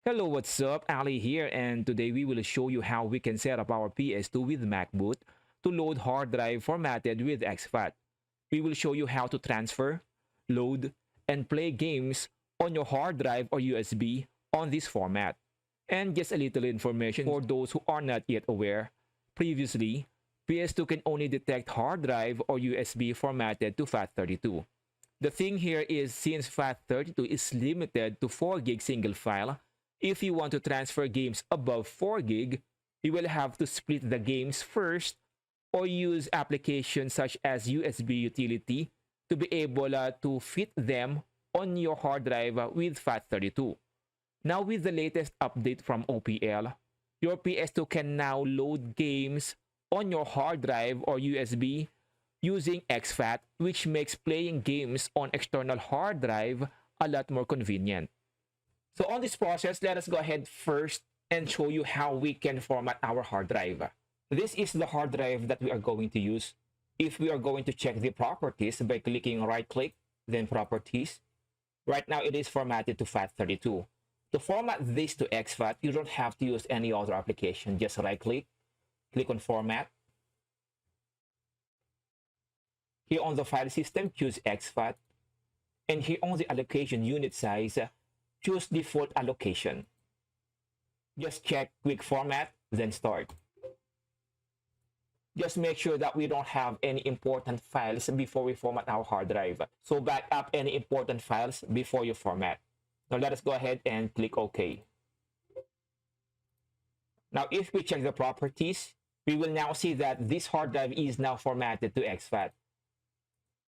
Hello, what's up? Ali here, and today we will show you how we can set up our PS2 with MacBoot to load hard drive formatted with EXFAT. We will show you how to transfer, load, and play games on your hard drive or USB on this format. And just a little information for those who are not yet aware, previously, PS2 can only detect hard drive or USB formatted to FAT32. The thing here is since FAT32 is limited to 4 gig single file, if you want to transfer games above 4 gig, you will have to split the games first or use applications such as USB utility to be able to fit them on your hard drive with FAT32. Now with the latest update from OPL, your PS2 can now load games on your hard drive or USB using EXFAT, which makes playing games on external hard drive a lot more convenient. So on this process, let us go ahead first and show you how we can format our hard drive. This is the hard drive that we are going to use. If we are going to check the properties by clicking right-click, then Properties, right now it is formatted to FAT32. To format this to EXFAT, you don't have to use any other application. Just right-click, click on Format. Here on the file system, choose EXFAT. And here on the allocation unit size, choose default allocation. Just check Quick Format, then Start. Just make sure that we don't have any important files before we format our hard drive. So back up any important files before you format. Now let us go ahead and click OK. Now if we check the properties, we will now see that this hard drive is now formatted to EXFAT.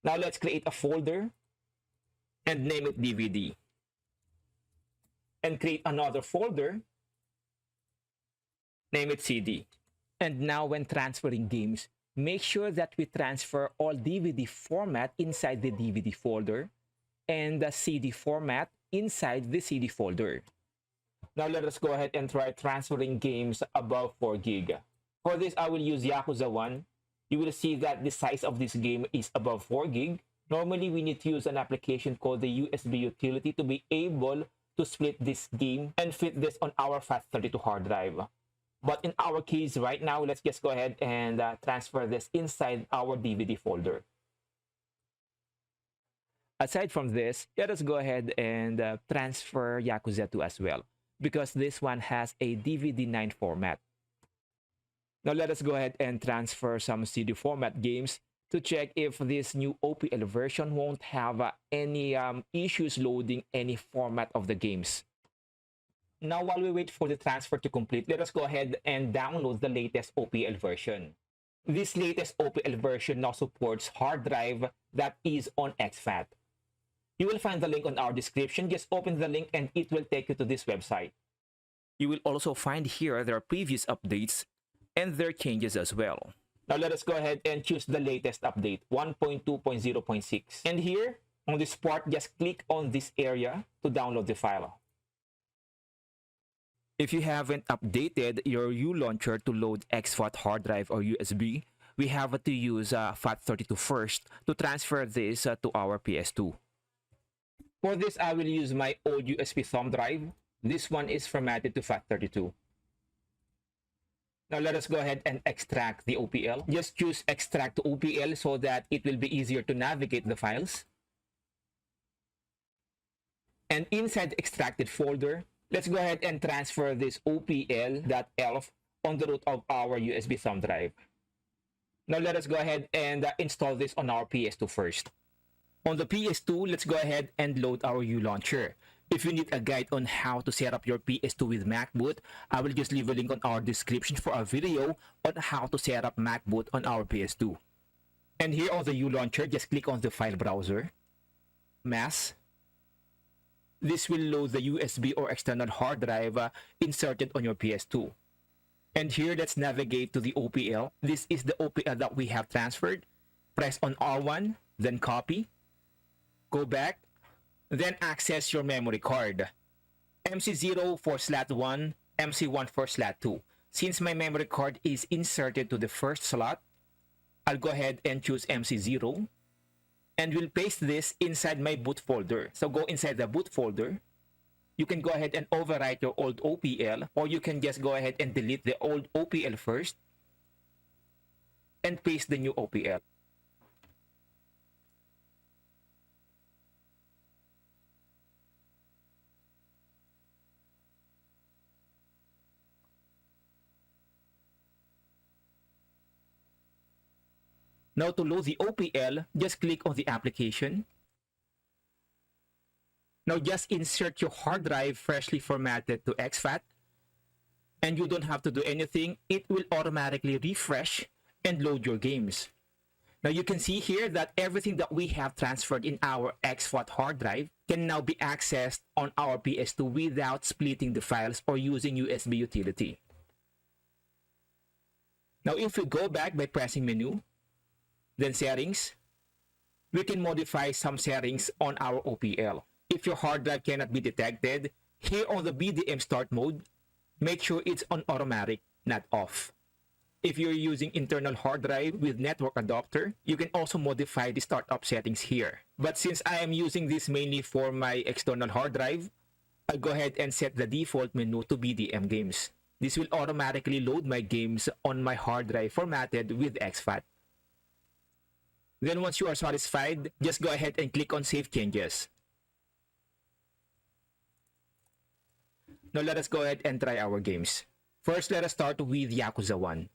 Now let's create a folder and name it DVD. And create another folder, name it CD. And now when transferring games, make sure that we transfer all DVD format inside the DVD folder and the CD format inside the CD folder. Now let us go ahead and try transferring games above 4 gig. For this, I will use Yakuza 1. You will see that the size of this game is above 4 gig. Normally, we need to use an application called the USB utility to be able to split this game and fit this on our FAT32 hard drive. But in our case right now, let's just go ahead and transfer this inside our DVD folder. Aside from this, let us go ahead and transfer Yakuza 2 as well, because this one has a DVD9 format. Now let us go ahead and transfer some CD format games to check if this new OPL version won't have any issues loading any format of the games. Now while we wait for the transfer to complete, let us go ahead and download the latest OPL version. This latest OPL version now supports hard drive that is on EXFAT. You will find the link on our description. Just open the link and it will take you to this website. You will also find here their previous updates and their changes as well. Now let us go ahead and choose the latest update, 1.2.0.6. And here, on this part, just click on this area to download the file. If you haven't updated your uLauncher to load EXFAT hard drive or USB, we have to use FAT32 first to transfer this to our PS2. For this, I will use my old USB thumb drive. This one is formatted to FAT32. Now let us go ahead and extract the OPL. Just choose Extract to OPL so that it will be easier to navigate the files. And inside the extracted folder, let's go ahead and transfer this OPL.elf on the root of our USB thumb drive. Now let us go ahead and install this on our PS2 first. On the PS2, let's go ahead and load our uLauncher. If you need a guide on how to set up your PS2 with MacBoot, I will just leave a link on our description for a video on how to set up MacBoot on our PS2. And here on the uLauncher, just click on the file browser, Mass. This will load the USB or external hard drive inserted on your PS2. And here, let's navigate to the OPL. This is the OPL that we have transferred. Press on R1, then copy. Go back. Then access your memory card. MC0 for slot 1, MC1 for slot 2. Since my memory card is inserted to the first slot, I'll go ahead and choose MC0. And we'll paste this inside my boot folder. So go inside the boot folder. You can go ahead and overwrite your old OPL, or you can just go ahead and delete the old OPL first and paste the new OPL. Now to load the OPL, just click on the application. Now just insert your hard drive freshly formatted to EXFAT, and you don't have to do anything. It will automatically refresh and load your games. Now you can see here that everything that we have transferred in our EXFAT hard drive can now be accessed on our PS2 without splitting the files or using USB utility. Now if we go back by pressing menu, then settings, we can modify some settings on our OPL. If your hard drive cannot be detected, here on the BDM start mode, make sure it's on automatic, not off. If you're using internal hard drive with network adapter, you can also modify the startup settings here. But since I am using this mainly for my external hard drive, I'll go ahead and set the default menu to BDM games. This will automatically load my games on my hard drive formatted with EXFAT. Then once you are satisfied, just go ahead and click on Save Changes. Now let us go ahead and try our games. First, let us start with Yakuza 1.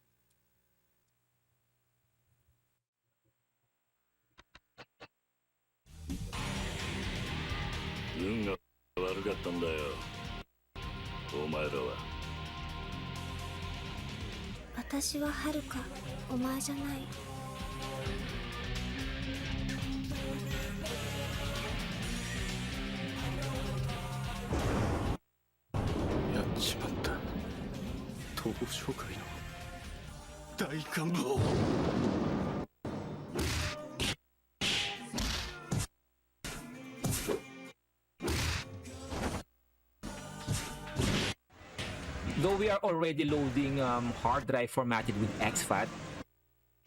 Though we are already loading hard drive formatted with EXFAT,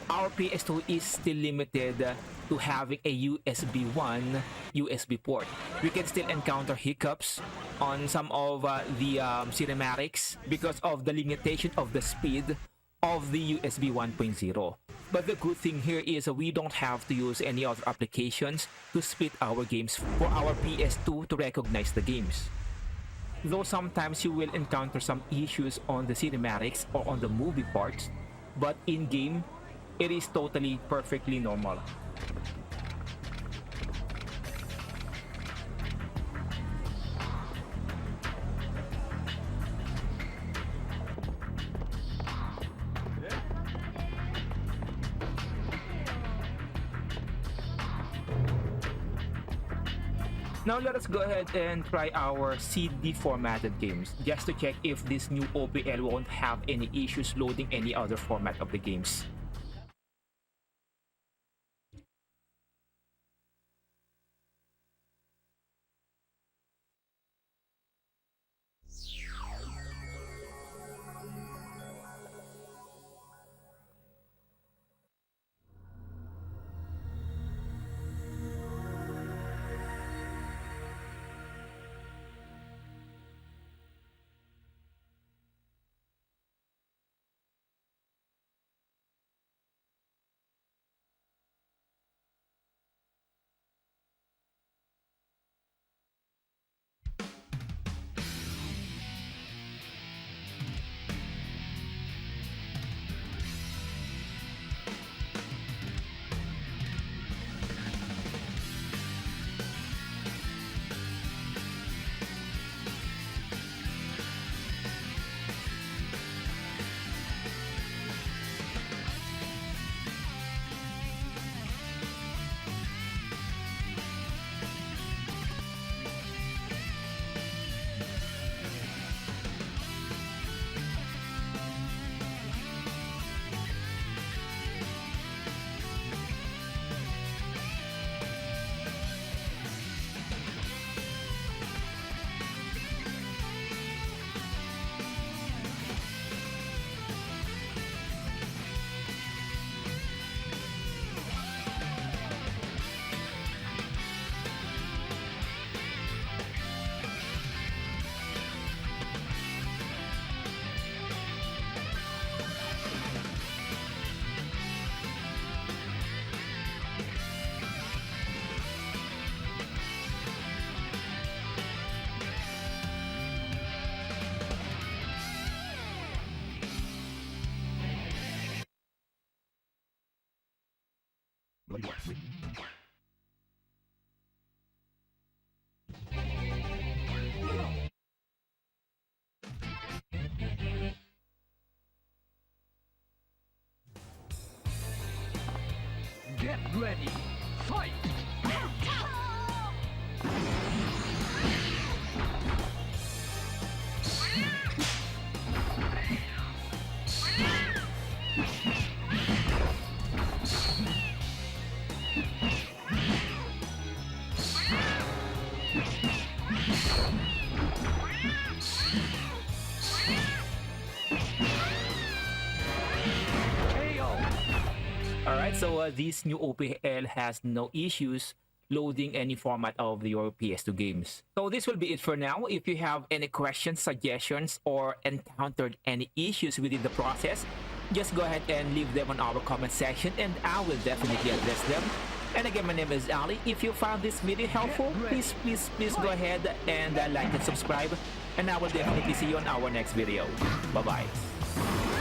our PS2 is still limited to having a USB 1 USB port. We can still encounter hiccups on some of the cinematics because of the limitation of the speed of the USB 1.0. But the good thing here is we don't have to use any other applications to split our games for our PS2 to recognize the games. Though sometimes you will encounter some issues on the cinematics or on the movie parts, but in-game, it is totally perfectly normal. Now let us go ahead and try our CD formatted games just to check if this new OPL won't have any issues loading any other format of the games. Get ready, fight! Alright, so this new OPL has no issues loading any format of your PS2 games. So this will be it for now. If you have any questions, suggestions, or encountered any issues within the process, just go ahead and leave them on our comment section and I will definitely address them. And again, my name is Ali. If you found this video helpful, please go ahead and like and subscribe. And I will definitely see you on our next video. Bye-bye.